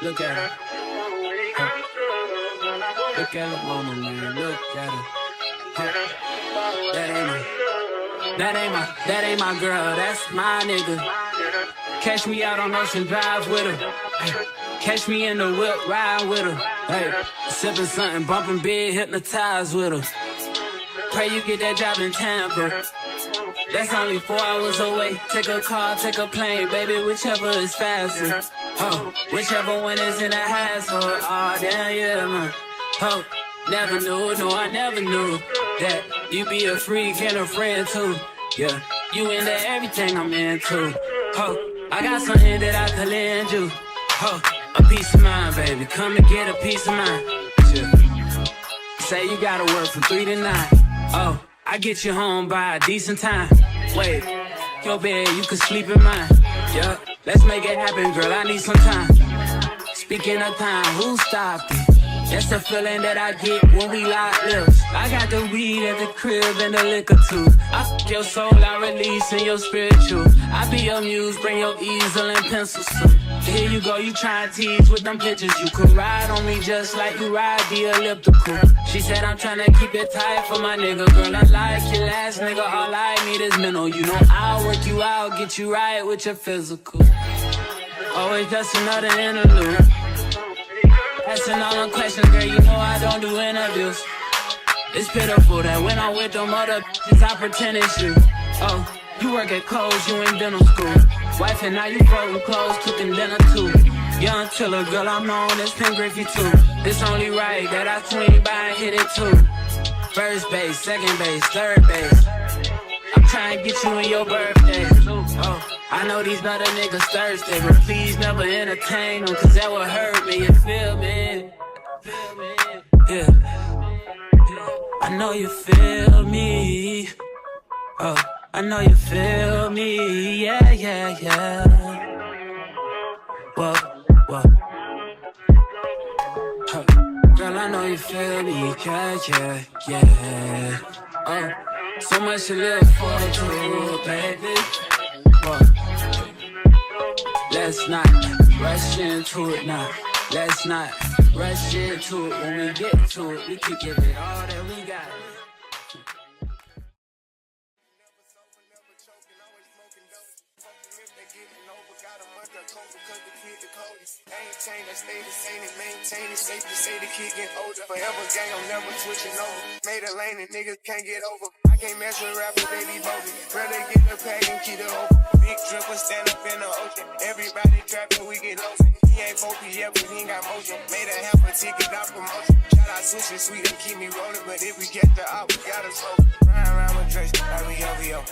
Look at her. Look at her mama, man. Look at her. That ain't my girl. That's my nigga. Catch me out on Ocean Drive with her. Catch me in the whip, ride with her. Hey, sipping something, bumping big, hypnotized with her. Pray you get that job in Tampa. That's only 4 hours away. Take a car, take a plane, baby, whichever is faster. Oh, whichever one is in the hassle. Oh, damn, yeah, man. Oh, never knew, no, I never knew that you be a freak and a friend too. Yeah, you into everything I'm into. Oh, I got something that I could lend you. Oh, a piece of mind, baby. Come and get a piece of mind. Yeah. Say you gotta work from 3 to 9. Oh, I get you home by a decent time. Wait, your bed, you can sleep in mine. Yeah, let's make it happen, girl. I need some time. Speaking of time, who stopped it? That's the feeling that I get when we lock lips. I got the weed at the crib and the liquor too. I fuck your soul, I release in your spiritual. I be your muse, bring your easel and pencils too. Here you go, you try and tease with them pictures. You could ride on me just like you ride the elliptical. She said I'm tryna keep it tight for my nigga. Girl, I like your last nigga, all I need is mental. You know I'll work you out, get you right with your physical. Always just another interlude. Asking all them questions, girl, you know I don't do interviews. It's pitiful that when I'm with them other bitches, I pretend it's you. Oh, you work at Kohl's, you in dental school. Wife and now you folding clothes, cooking dinner too. Young killer, girl, I'm known as Pin Griffey too. It's only right that I swing by and hit it too. First base, second base, third base. I'm trying to get you in your birthday. Oh, I know these other niggas thirsty, but please never entertain them, cause that would hurt me, you feel me? Yeah. I know you feel me. Oh, I know you feel me. Yeah, yeah, yeah. Whoa, whoa. Huh. Girl, I know you feel me. Yeah, yeah, yeah. Oh, so much to live for, too, baby. Whoa. Let's not rush into it now. Let's not rush into it. When we get to it, we can give it all that we got. Maintain, I stay the same and maintain it. Safe to say the kid getting older. Forever gang, I'm never switching over. Made a lane and niggas can't get over. I can't mess with rappers, they be bogus. Rather get the pack and keep it open. Big dripper stand up in the ocean. Everybody trapping, we get lost. He ain't focused yet, but he ain't got motion. Made a half a ticket, out promotion. Shout out Sushi Sweet and keep me rolling. But if we get the out, we gotta slow. Ride around with Drake, like we OVO.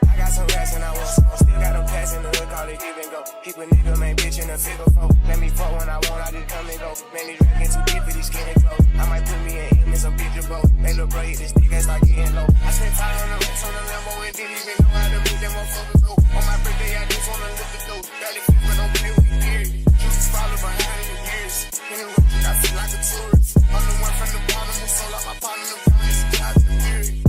I got some rats and I want some. Still got them pass in the hood, call it give and go. Keep a nigga, man, bitch in a figure four. Let me fuck when I want, I just come and go. Man, these rapping too deep for these skinny clothes. I might put me in some picture boat. They look bro, hit this nigga, it's like getting low. I spent time on the rest on the Lambo and didn't even know how to move them motherfuckers go. On my birthday, I just wanna lift the dough. Barely keep it on play with me, period. Juice follow behind in years. In the road, I feel like a tourist. I'm the one from the bottom who sold out my partner, the promise, God, the period.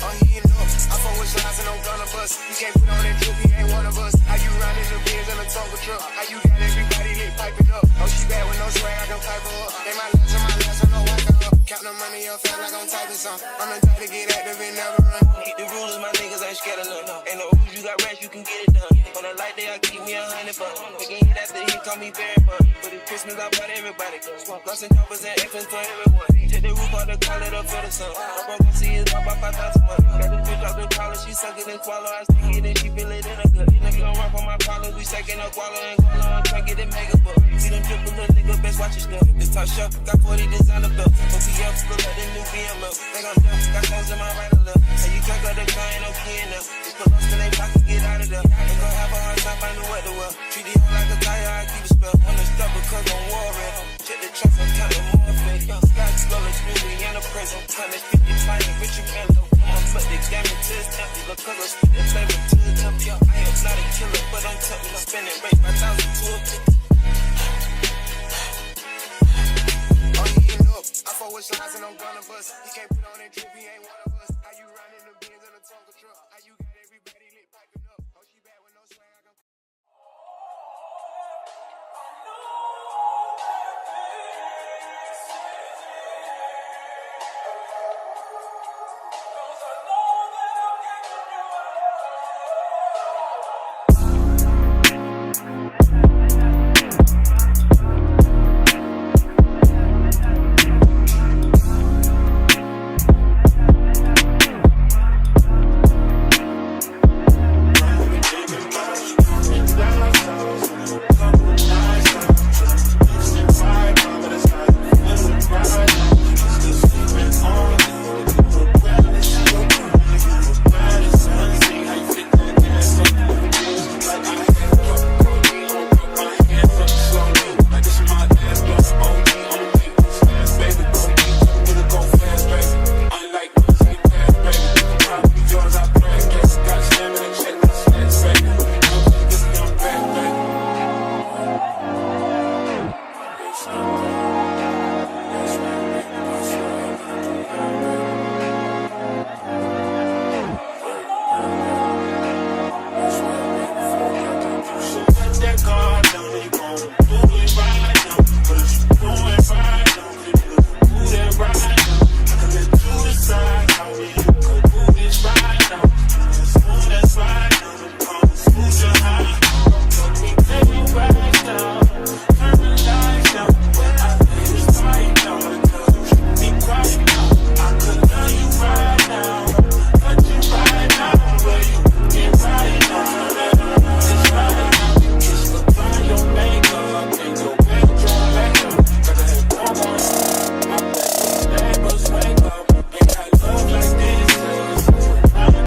Oh, he ain't up. I fuck with shots and I'm gonna bust. He can't put on that drip, he ain't one of us. How you riding the Benz in a Tonka truck? How you got everybody lit piping up? Oh, she bad with no swag, I can pipe her up. They my last, I'm no whacking up. Count the money up, fast like I'm typing some. I'm the type to get active and never run. Hit the rulers, my niggas ain't scared of none. Ain't no rules, you got rats, you can get it done. On the light day, I keep me 100 bucks. Making hit after hit, call me very fun. But it's Christmas, I bought everybody guns. Guns and choppers and F's for everyone. Take the roof out the collar, the for the sun. I'm broke, see it up by 5,000 months. Got this bitch off the collar, she suck it and swallow. I stick it and she feel it in her gut. Nigga don't run for my problems, we second up, wallow and guala. I'm trying to get it mega buck. See them triple little nigga, best watch your stuff. This top shelf, got 40 designer belts. OPF, look like the new BM up. Think I'm done, got phones in my right or left. And you can't go to car, ain't no key in there. Just put us in they pocket, get out of there. Ain't gon' have a hard time finding what to wear. Treat the hoe like a tire, I keep a spell. On the stuff because I'm warring. Check the tracks, I'm counting more fake. Sky slowly, smoothly, in a prison. Time is 50, flying, rich you can low. But the damage to his empty, because I spit the flavor to the temple. I am not a killer, but I'm tempting. I'm spending rate 5,000 to a 50. Oh, he ain't up. I fuck with shots and I'm gonna bust. He can't put on that drip, he ain't one of